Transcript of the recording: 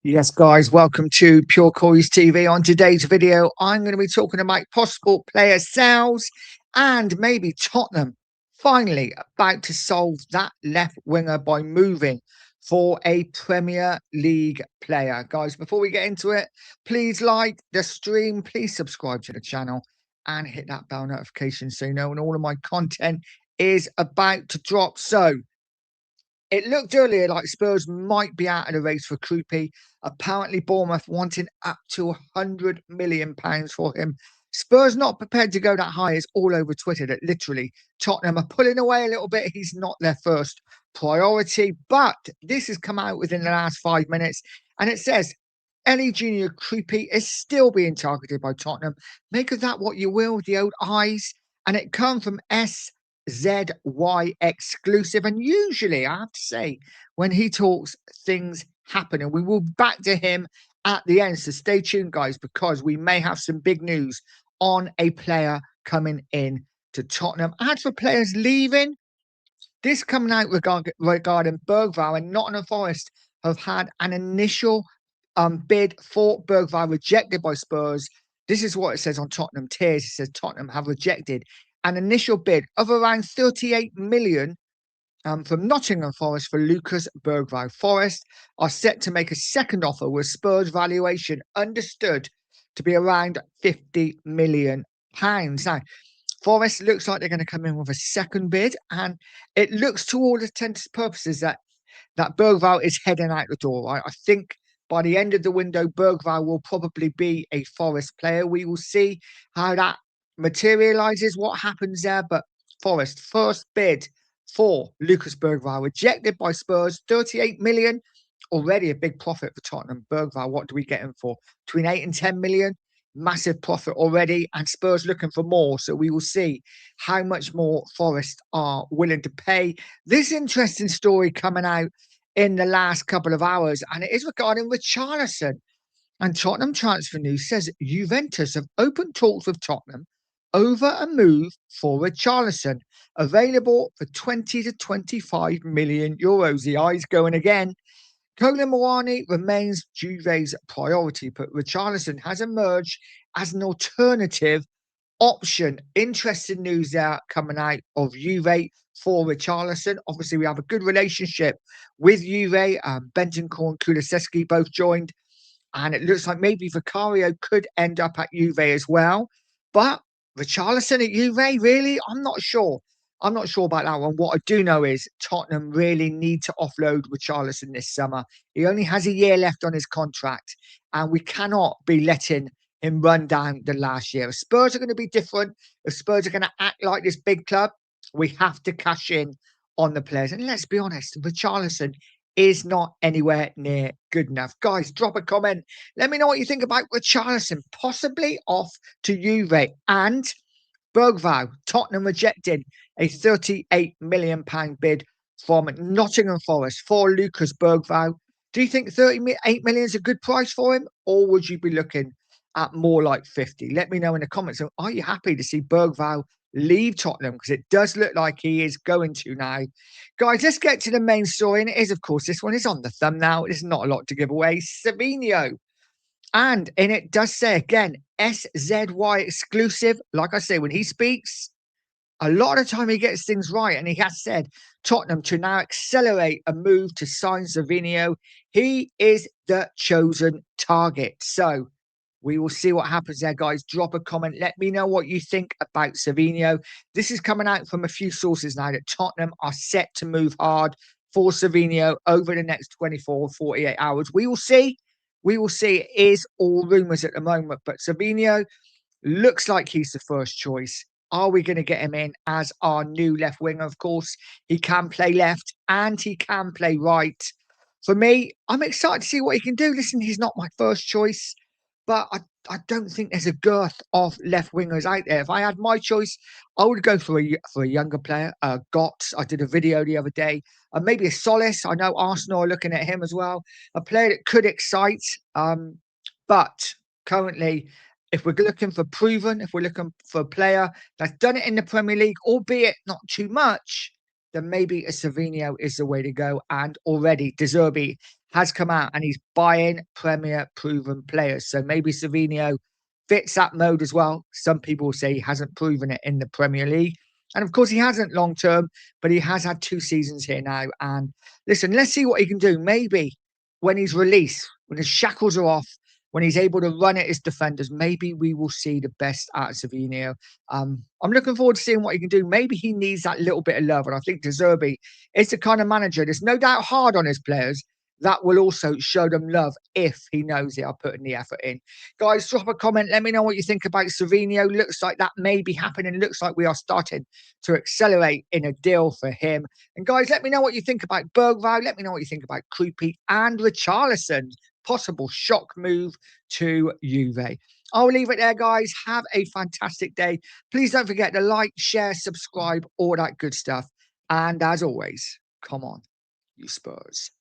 Yes, guys, welcome to Pure Coys TV. On today's video, I'm going to be talking about possible player sales and maybe Tottenham finally about to solve that left winger by moving for a Premier League player. Guys, before we get into it, please like the stream, please subscribe to the channel and hit that bell notification so you know when all of my content is about to drop. So, it looked earlier like Spurs might be out of the race for Krupi. Apparently, Bournemouth wanting up to £100 million for him. Spurs not prepared to go that high. It's all over Twitter that literally Tottenham are pulling away a little bit. He's not their first priority. But this has come out within the last 5 minutes. And it says, Ellie Junior Krupi is still being targeted by Tottenham. Make of that what you will, the old eyes. And it comes from ZY exclusive. And usually, I have to say, when he talks, things happen. And we will back to him at the end. So stay tuned, guys, because we may have some big news on a player coming in to Tottenham. As for players leaving, this coming out regarding Bergvall and Nottingham Forest have had an initial bid for Bergvall rejected by Spurs. This is what it says on Tottenham Tiers. It says Tottenham have rejected an initial bid of around 38 million from Nottingham Forest for Lucas Bergvall. Forest are set to make a second offer with Spurs valuation understood to be around £50 million. Now, Forest looks like they're going to come in with a second bid, and it looks to all intents and purposes that Bergvall is heading out the door. Right? I think by the end of the window, Bergvall will probably be a Forest player. We will see how that materializes, what happens there. But Forest first bid for Lucas Bergvall rejected by Spurs, 38 million. Already a big profit for Tottenham. Bergvall, what do we get him for? Between 8 and 10 million. Massive profit already, and Spurs looking for more. So we will see how much more Forest are willing to pay. This interesting story coming out in the last couple of hours, and it is regarding Richarlison. And Tottenham Transfer News says Juventus have opened talks with Tottenham over a move for Richarlison, available for 20 to 25 million euros. The eyes going again. Colin Moani remains Juve's priority, but Richarlison has emerged as an alternative option. Interesting news there coming out of Juve for Richarlison. Obviously, we have a good relationship with Juve. Bentancur and Kulusevski both joined, and it looks like maybe Vicario could end up at Juve as well. But Richarlison at Juve, really? I'm not sure. I'm not sure about that one. What I do know is Tottenham really need to offload Richarlison this summer. He only has a year left on his contract, and we cannot be letting him run down the last year. If Spurs are going to be different, if Spurs are going to act like this big club, we have to cash in on the players. And let's be honest, Richarlison is not anywhere near good enough. Guys, drop a comment. Let me know what you think about Richarlison, possibly off to Juve. And Bergvall, Tottenham rejected a £38 million bid from Nottingham Forest for Lucas Bergvall. Do you think 38 million is a good price for him, or would you be looking at more like 50? Let me know in the comments. Are you happy to see Bergvall leave Tottenham? Because it does look like he is going to now. Guys, let's get to the main story. And it is, of course, this one is on the thumbnail. There's not a lot to give away. Savinho. And in it does say again, SZY exclusive. Like I say, when he speaks, a lot of the time he gets things right. And he has said Tottenham to now accelerate a move to sign Savinho. He is the chosen target. So we will see what happens there, guys. Drop a comment. Let me know what you think about Savinho. This is coming out from a few sources now that Tottenham are set to move hard for Savinho over the next 24, 48 hours. We will see. We will see. It is all rumours at the moment, but Savinho looks like he's the first choice. Are we going to get him in as our new left winger? Of course, he can play left and he can play right. For me, I'm excited to see what he can do. Listen, he's not my first choice, but I don't think there's a girth of left wingers out there. If I had my choice, I would go for a younger player. Gotts, I did a video the other day. Maybe a Solace. I know Arsenal are looking at him as well. A player that could excite. But currently, if we're looking for proven, if we're looking for a player that's done it in the Premier League, albeit not too much, then maybe a Savino is the way to go. And already De Zerbi has come out and he's buying Premier proven players. So maybe Savinho fits that mode as well. Some people say he hasn't proven it in the Premier League. And of course, he hasn't long term, but he has had 2 seasons here now. And listen, let's see what he can do. Maybe when he's released, when his shackles are off, when he's able to run at his defenders, maybe we will see the best out of Savinho. I'm looking forward to seeing what he can do. Maybe he needs that little bit of love. And I think De Zerbi is the kind of manager that's no doubt hard on his players, that will also show them love if he knows they are putting the effort in. Guys, drop a comment. Let me know what you think about Savinho. Looks like that may be happening. Looks like we are starting to accelerate in a deal for him. And guys, let me know what you think about Bergvall. Let me know what you think about Creepy and Richarlison. Possible shock move to Juve. I'll leave it there, guys. Have a fantastic day. Please don't forget to like, share, subscribe, all that good stuff. And as always, come on, you Spurs.